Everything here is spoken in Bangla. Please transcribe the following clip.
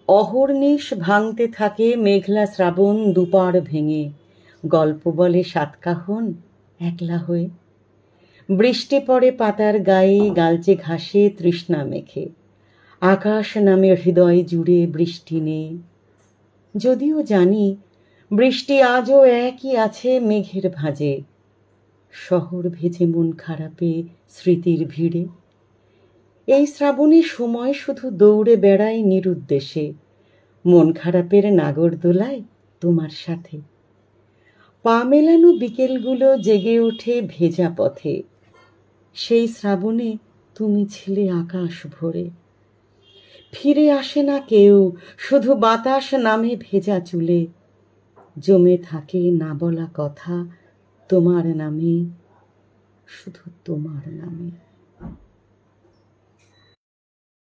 অহর্নিশ ভাঙতে থাকে মেঘলা শ্রাবণ দুপার ভেঙে, গল্প বলে সাতকাহন একলা হয়ে। বৃষ্টি পড়ে পাতার গায়ে, গালচে ঘাসে তৃষ্ণা মেখে, আকাশ নামে হৃদয় জুড়ে বৃষ্টি নেই। যদিও জানি বৃষ্টি আজও একই আছে মেঘের ভাঁজে, শহর ভেজে মন খারাপে স্মৃতির ভিড়ে। এই শ্রাবণে সময় শুধু দৌড়ে বেড়ায় নিরুদ্দেশে, মন খারাপের নাগরদোলায় তোমার সাথে। পা মেলানো বিকেলগুলো জেগে ওঠে ভেজা পথে, সেই শ্রাবণে তুমি ছিলে আকাশ ভরে। ফিরে আসে না কেউ, শুধু বাতাস নামে ভেজা চুলে, জমে থাকে না বলা কথা তোমার নামে, শুধু তোমার নামে।